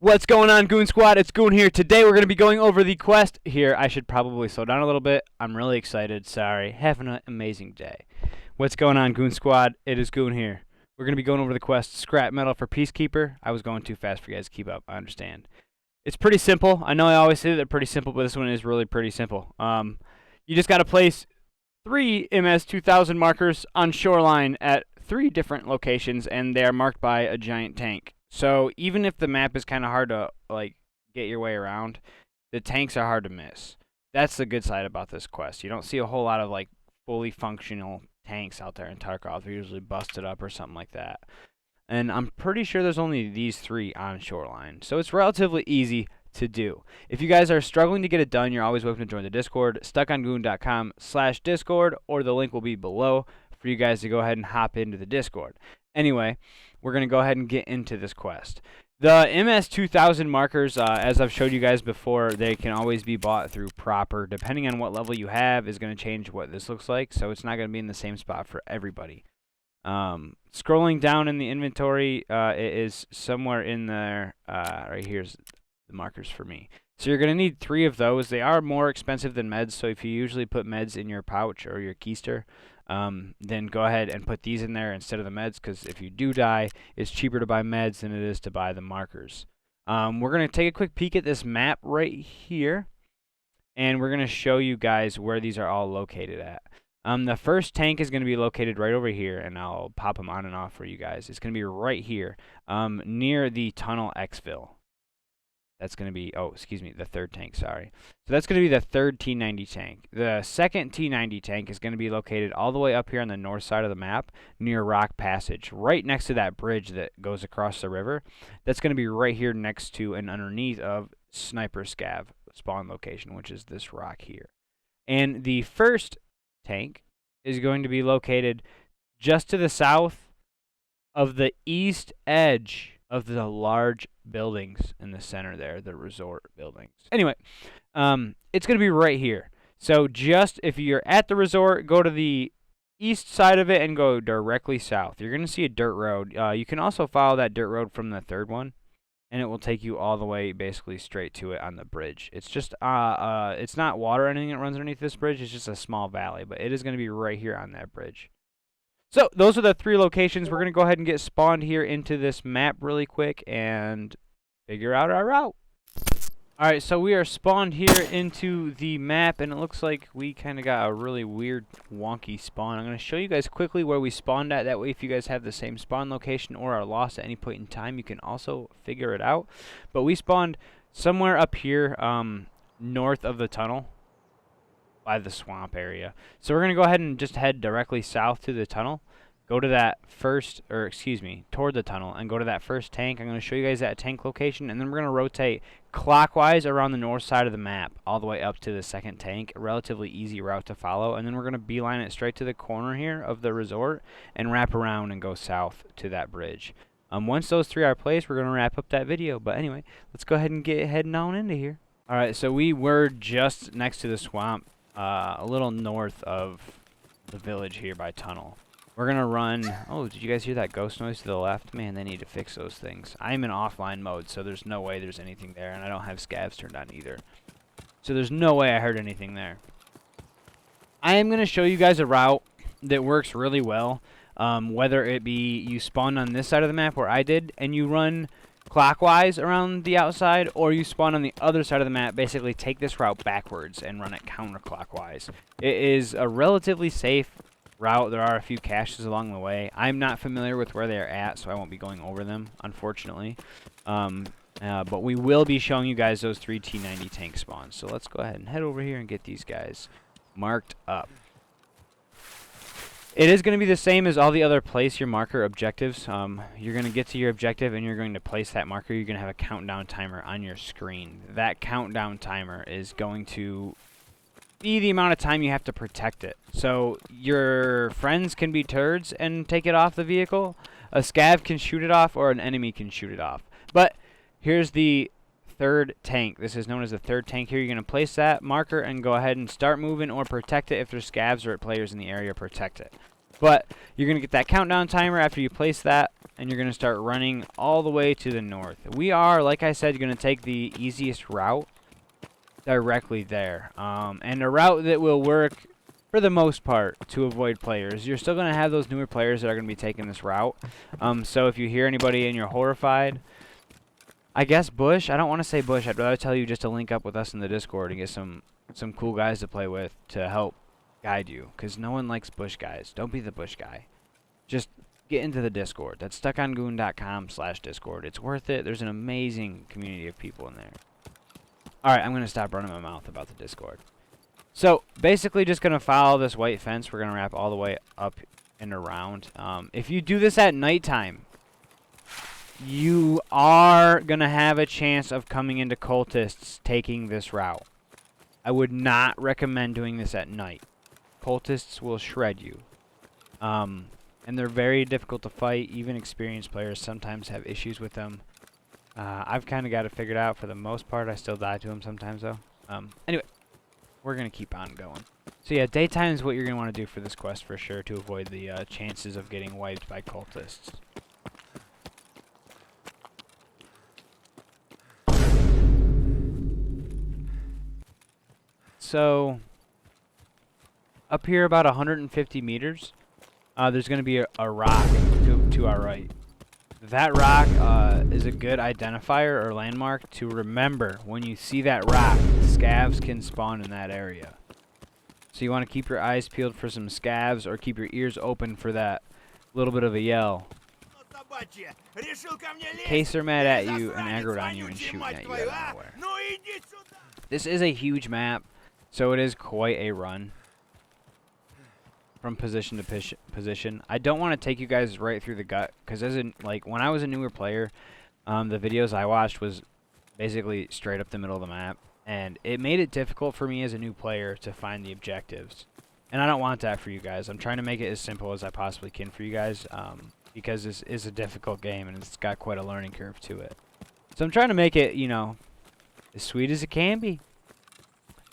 What's going on, Goon Squad? It's Goon here. Today we're going to be going over the quest here. I should probably slow down a little bit. I'm really excited. Sorry. Having an amazing day. What's going on, Goon Squad? It is Goon here. We're going to be going over the quest Scrap Metal for Peacekeeper. I was going too fast for you guys to keep up. I understand. It's pretty simple. I know I always say that they're pretty simple, but this one is really pretty simple. You just got to place 3 MS-2000 markers on shoreline at 3 different locations, and they are marked by a giant tank. So even if the map is kind of hard to get your way around, the tanks are hard to miss. That's the good side about this quest. You don't see a whole lot of fully functional tanks out there in Tarkov. They're usually busted up or something like that. And I'm pretty sure there's only these 3 on shoreline. So it's relatively easy to do. If you guys are struggling to get it done, you're always welcome to join the Discord, stuckongoon.com/discord, or the link will be below for you guys to go ahead and hop into the Discord. Anyway, we're going to go ahead and get into this quest. The MS-2000 markers, as I've showed you guys before, they can always be bought through proper. Depending on what level you have is going to change what this looks like, so it's not going to be in the same spot for everybody. Scrolling down in the inventory, it is somewhere in there. Right here's the markers for me. So you're going to need 3 of those. They are more expensive than meds, so if you usually put meds in your pouch or your keister, then go ahead and put these in there instead of the meds, because if you do die, it's cheaper to buy meds than it is to buy the markers. We're going to take a quick peek at this map right here, and we're going to show you guys where these are all located at. The first tank is going to be located right over here, and I'll pop them on and off for you guys. It's going to be right here, near the tunnel exfil. That's going to be, the third tank, sorry. So that's going to be the third T90 tank. The second T90 tank is going to be located all the way up here on the north side of the map near Rock Passage, right next to that bridge that goes across the river. That's going to be right here next to and underneath of Sniper Scav spawn location, which is this rock here. And the first tank is going to be located just to the south of the east edge of the large buildings in the center there, the resort buildings. Anyway, it's going to be right here. So just if you're at the resort, go to the east side of it and go directly south. You're going to see a dirt road. You can also follow that dirt road from the third one, and it will take you all the way basically straight to it on the bridge. It's just, it's not water or anything that runs underneath this bridge. It's just a small valley, but it is going to be right here on that bridge. So those are the 3 locations. We're going to go ahead and get spawned here into this map really quick and figure out our route. Alright, so we are spawned here into the map, and it looks like we kind of got a really weird, wonky spawn. I'm going to show you guys quickly where we spawned at. That way, if you guys have the same spawn location or are lost at any point in time, you can also figure it out. But we spawned somewhere up here, north of the tunnel, by the swamp area. So we're going to go ahead and just head directly south to the tunnel. Go to that toward the tunnel, and go to that first tank. I'm going to show you guys that tank location, and then we're going to rotate clockwise around the north side of the map, all the way up to the second tank. A relatively easy route to follow, and then we're going to beeline it straight to the corner here of the resort, and wrap around and go south to that bridge. Once those 3 are placed, we're going to wrap up that video. But anyway, let's go ahead and get heading on into here. Alright, so we were just next to the swamp, a little north of the village here by tunnel. We're going to run... Oh, did you guys hear that ghost noise to the left? Man, they need to fix those things. I'm in offline mode, so there's no way there's anything there, and I don't have scavs turned on either. So there's no way I heard anything there. I am going to show you guys a route that works really well, whether it be you spawn on this side of the map where I did, and you run clockwise around the outside, or you spawn on the other side of the map, basically take this route backwards and run it counterclockwise. It is a relatively safe route. There are a few caches along the way. I'm not familiar with where they are at, so I won't be going over them, unfortunately. But we will be showing you guys those 3 T90 tank spawns. So let's go ahead and head over here and get these guys marked up. It is going to be the same as all the other place your marker objectives. You're going to get to your objective, and you're going to place that marker. You're going to have a countdown timer on your screen. That countdown timer is going to be the amount of time you have to protect it. So your friends can be turds and take it off the vehicle. A scav can shoot it off, or an enemy can shoot it off. But here's the third tank. This is known as the third tank here. You're going to place that marker and go ahead and start moving or protect it. If there's scavs or players in the area, protect it. But you're going to get that countdown timer after you place that, and you're going to start running all the way to the north. We are, like I said, going to take the easiest route directly there. And a route that will work for the most part to avoid players. You're still going to have those newer players that are going to be taking this route. So if you hear anybody and you're horrified, I guess bush. I don't want to say bush. I'd rather tell you just to link up with us in the Discord and get some cool guys to play with to help guide you. Because no one likes bush guys. Don't be the bush guy. Just get into the Discord. That's stuckongoon.com/Discord. It's worth it. There's an amazing community of people in there. Alright, I'm going to stop running my mouth about the Discord. So, basically just going to follow this white fence. We're going to wrap all the way up and around. If you do this at nighttime, you are going to have a chance of coming into cultists taking this route. I would not recommend doing this at night. Cultists will shred you. And they're very difficult to fight. Even experienced players sometimes have issues with them. I've kind of got it figured out for the most part. I still die to them sometimes, though. Anyway, we're going to keep on going. So yeah, daytime is what you're going to want to do for this quest for sure to avoid the chances of getting wiped by cultists. So, up here about 150 meters, there's going to be a rock to our right. That rock is a good identifier or landmark to remember. When you see that rock, scavs can spawn in that area. So you want to keep your eyes peeled for some scavs or keep your ears open for that little bit of a yell. In case they're mad at you and aggroed on you and shooting at you out of nowhere. This is a huge map, so it is quite a run from position to position. I don't want to take you guys right through the gut, because when I was a newer player, the videos I watched was basically straight up the middle of the map, and it made it difficult for me as a new player to find the objectives. And I don't want that for you guys. I'm trying to make it as simple as I possibly can for you guys, because this is a difficult game and it's got quite a learning curve to it. So I'm trying to make it, as sweet as it can be.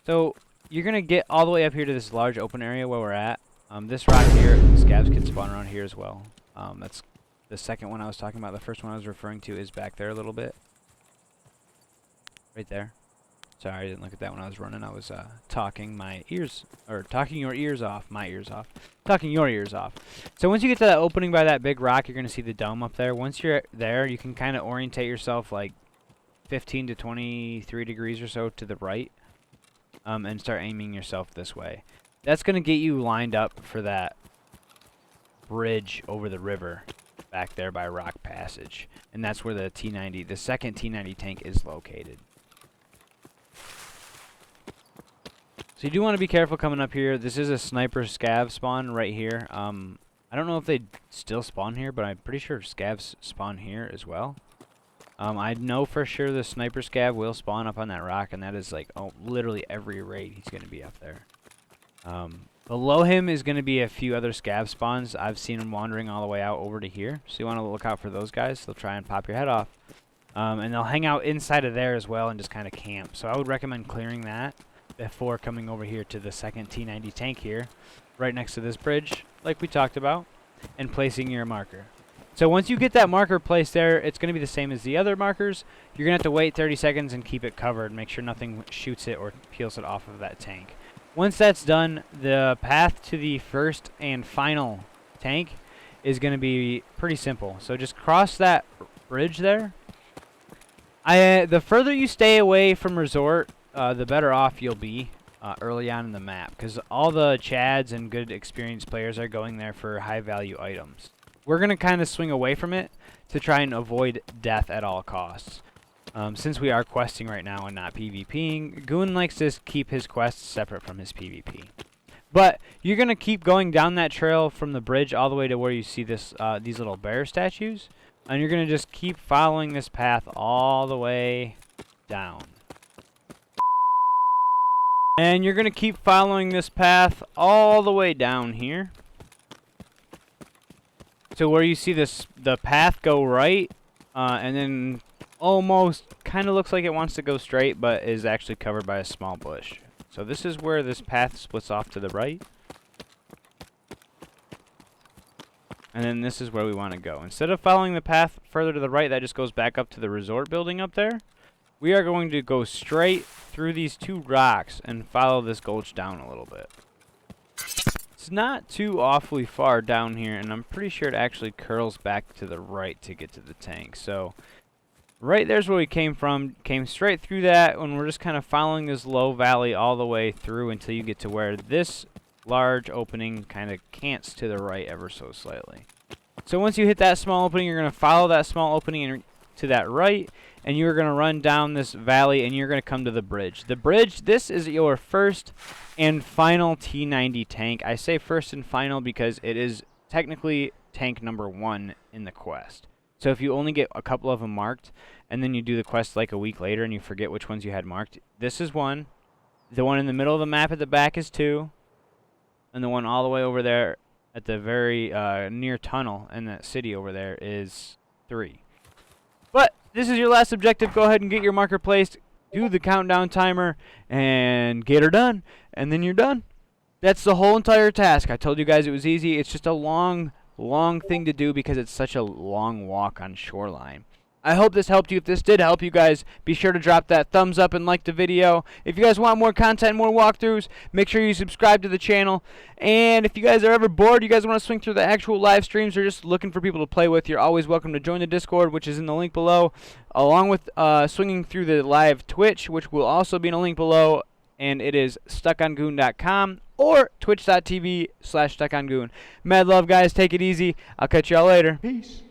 So you're going to get all the way up here to this large open area where we're at. This rock here, scavs can spawn around here as well. That's the second one I was talking about. The first one I was referring to is back there a little bit. Right there. Sorry, I didn't look at that when I was running. I was talking your ears off. Talking your ears off. So once you get to that opening by that big rock, you're going to see the dome up there. Once you're there, you can kind of orientate yourself like 15 to 23 degrees or so to the right, and start aiming yourself this way. That's going to get you lined up for that bridge over the river back there by Rock Passage. And that's where the T-90, the second T-90 tank is located. So you do want to be careful coming up here. This is a sniper scav spawn right here. I don't know if they still spawn here, but I'm pretty sure scavs spawn here as well. I know for sure the sniper scav will spawn up on that rock, and that is like, literally every raid he's going to be up there. Below him is going to be a few other scav spawns. I've seen them wandering all the way out over to here, so you want to look out for those guys. They'll try and pop your head off. And they'll hang out inside of there as well and just kind of camp. So I would recommend clearing that before coming over here to the second T-90 tank here, right next to this bridge, like we talked about, and placing your marker. So once you get that marker placed there, it's going to be the same as the other markers. You're going to have to wait 30 seconds and keep it covered. Make sure nothing shoots it or peels it off of that tank. Once that's done, the path to the first and final tank is going to be pretty simple. So just cross that bridge there. The further you stay away from resort, the better off you'll be early on in the map, because all the Chads and good experienced players are going there for high value items. We're going to kind of swing away from it to try and avoid death at all costs. Since we are questing right now and not PvPing, Goon likes to keep his quests separate from his PvP. But you're going to keep going down that trail from the bridge all the way to where you see this these little bear statues. And you're going to just keep following this path all the way down. And you're going to keep following this path all the way down here. So where you see the path go right, and then almost kind of looks like it wants to go straight, but is actually covered by a small bush. So this is where this path splits off to the right. And then this is where we want to go. Instead of following the path further to the right that just goes back up to the resort building up there, we are going to go straight through these 2 rocks and follow this gulch down a little bit. It's not too awfully far down here, and I'm pretty sure it actually curls back to the right to get to the tank. So right there's where we came from. Came straight through that, and we're just kind of following this low valley all the way through until you get to where this large opening kind of cants to the right ever so slightly. So once you hit that small opening, you're going to follow that small opening to that right, and you're going to run down this valley, and you're going to come to the bridge. The bridge, this is your first and final T90 tank. I say first and final because it is technically tank number 1 in the quest. So if you only get a couple of them marked, and then you do the quest like a week later and you forget which ones you had marked, this is 1. The one in the middle of the map at the back is 2. And the one all the way over there at the very near tunnel in that city over there is 3. But this is your last objective. Go ahead and get your marker placed, do the countdown timer, and get her done. And then you're done. That's the whole entire task. I told you guys it was easy. It's just a long thing to do because it's such a long walk on shoreline. I hope this helped you. If this did help you guys, be sure to drop that thumbs up and like the video. If you guys want more content, more walkthroughs, make sure you subscribe to the channel. And if you guys are ever bored, you guys want to swing through the actual live streams or just looking for people to play with, you're always welcome to join the Discord, which is in the link below, along with swinging through the live Twitch, which will also be in a link below, and it is stuckongoon.com or twitch.tv/stuckongoon. Mad love, guys. Take it easy. I'll catch y'all later. Peace.